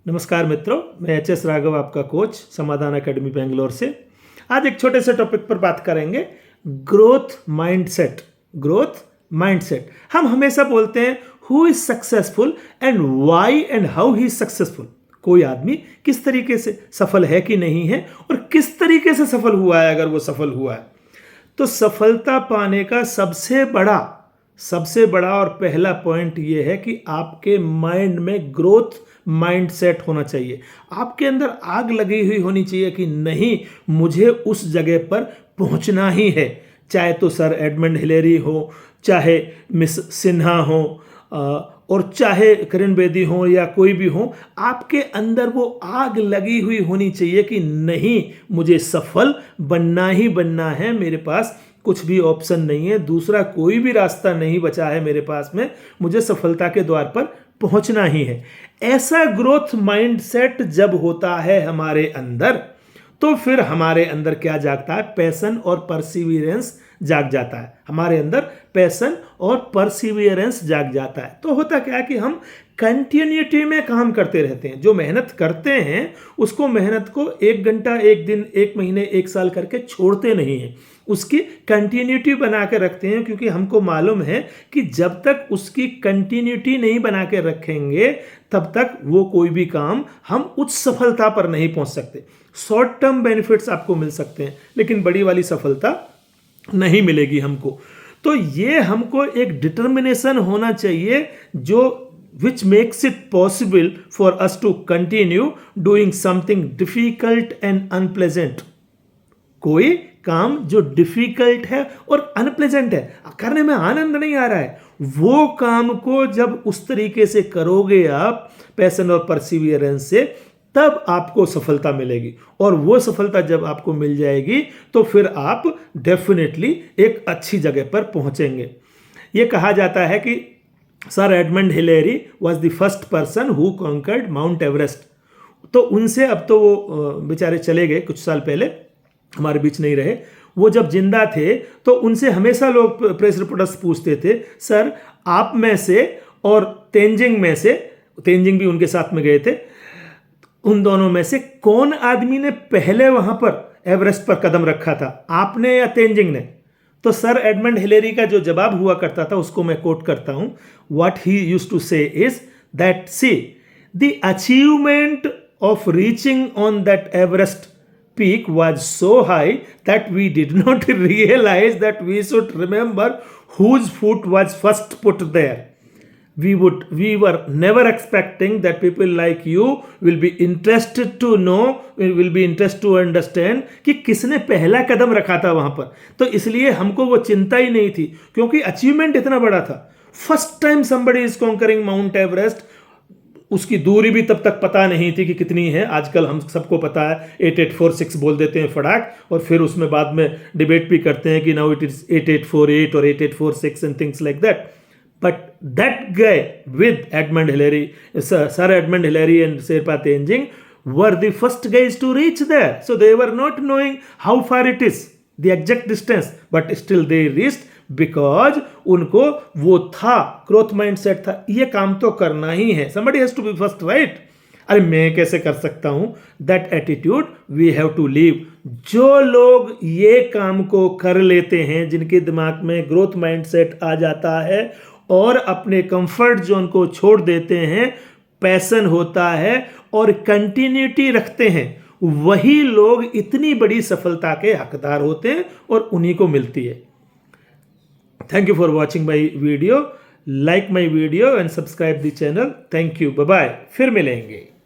नमस्कार मित्रों, मैं एच.एस. राघव, आपका कोच समाधान एकेडमी बेंगलोर से। आज एक छोटे से टॉपिक पर बात करेंगे, ग्रोथ माइंडसेट। ग्रोथ माइंडसेट, हम हमेशा बोलते हैं who is successful and why and how he is successful. कोई आदमी किस तरीके से सफल है कि नहीं है और किस तरीके से सफल हुआ है, अगर वो सफल हुआ है तो सफलता पाने का सबसे बड़ा और पहला पॉइंट ये है कि आपके माइंड में ग्रोथ माइंडसेट होना चाहिए। आपके अंदर आग लगी हुई होनी चाहिए कि नहीं, मुझे उस जगह पर पहुंचना ही है। चाहे तो सर एडमंड हिलेरी हो, चाहे मिस सिन्हा हो, और चाहे किरण बेदी हो या कोई भी हो, आपके अंदर वो आग लगी हुई होनी चाहिए कि नहीं, मुझे सफल बनना ही बनना है। मेरे पास कुछ भी ऑप्शन नहीं है, दूसरा कोई भी रास्ता नहीं बचा है मेरे पास में, मुझे सफलता के द्वार पर पहुंचना ही है। ऐसा ग्रोथ माइंडसेट जब होता है हमारे अंदर, तो फिर हमारे अंदर क्या जागता है? पैशन और परसिवियरेंस जाग जाता है। हमारे अंदर पैशन और परसिवियरेंस जाग जाता है। तो होता क्या है कि हम कंटिन्यूटी में काम करते रहते हैं। जो मेहनत करते हैं उसको, मेहनत को 1 घंटा, 1 दिन, 1 महीने, 1 साल करके छोड़ते नहीं हैं, उसकी कंटिन्यूटी बना के रखते हैं। क्योंकि हमको मालूम है कि जब तक उसकी कंटिन्यूटी नहीं बना के रखेंगे तब तक वो कोई भी काम हम उच्च सफलता पर नहीं पहुंच सकते। शॉर्ट टर्म बेनिफिट्स आपको मिल सकते हैं, लेकिन बड़ी वाली सफलता नहीं मिलेगी हमको। तो ये हमको एक डिटर्मिनेशन होना चाहिए जो which makes it possible for us to continue doing something difficult and unpleasant। कोई काम जो डिफिकल्ट है और अनप्लेजेंट है, करने में आनंद नहीं आ रहा है, वो काम को जब उस तरीके से करोगे आप पैशन और परसिवियरेंस से, तब आपको सफलता मिलेगी। और वो सफलता जब आपको मिल जाएगी तो फिर आप डेफिनेटली एक अच्छी जगह पर पहुंचेंगे। ये कहा जाता है कि sir Edmund Hillary was the first person who conquered Mount Everest. तो उनसे, अब तो वो बेचारे चले गए, कुछ साल पहले हमारे बीच नहीं रहे। वो जब जिंदा थे तो उनसे हमेशा लोग, प्रेस रिपोर्टर्स पूछते थे, सर आप में से और तेंजिंग में से, तेंजिंग भी उनके साथ में गए थे, उन दोनों में से कौन आदमी ने पहले वहां पर एवरेस्ट पर कदम रखा था, आपने या तेंजिंग ने? तो सर एडमंड हिलेरी का जो जवाब हुआ करता था उसको मैं कोट करता हूं। व्हाट ही यूज्ड टू से is that, see the achievement of reaching on that Everest peak was so high that we did not realize that we should remember whose foot was first put there. We were never expecting that people like you will be interested to know, will be interested to understand कि किसने पहला कदम रखा था वहां पर। तो इसलिए हमको वो चिंता ही नहीं थी, क्योंकि अचीवमेंट इतना बड़ा था। First time somebody is conquering mount Everest. उसकी दूरी भी तब तक पता नहीं थी कि कितनी है। आजकल हम सबको पता है, 8846 बोल देते हैं फटाक, और फिर उसमें बाद में डिबेट भी करते हैं कि नाउ इट इज 8848 और 8846 and things like that. But that guy with Edmund Hillary, sir Edmund Hillary and Sherpa Tenzing were the first guys to reach there. So they were not knowing how far it is, the exact distance, but still they reached because उनको वो था, growth mindset था, ये काम तो करना ही है, somebody has to be first, right? अरे मैं कैसे कर सकता हूं? That attitude we have to leave। जो लोग ये काम को कर लेते हैं, जिनके दिमाग में ग्रोथ माइंडसेट आ जाता है और अपने कंफर्ट जोन को छोड़ देते हैं, पैशन होता है और कंटिन्यूटी रखते हैं, वही लोग इतनी बड़ी सफलता के हकदार होते हैं और उन्हीं को मिलती है। Thank you for watching my video. Like my video and subscribe the channel. Thank you. Bye bye. फिर मिलेंगे।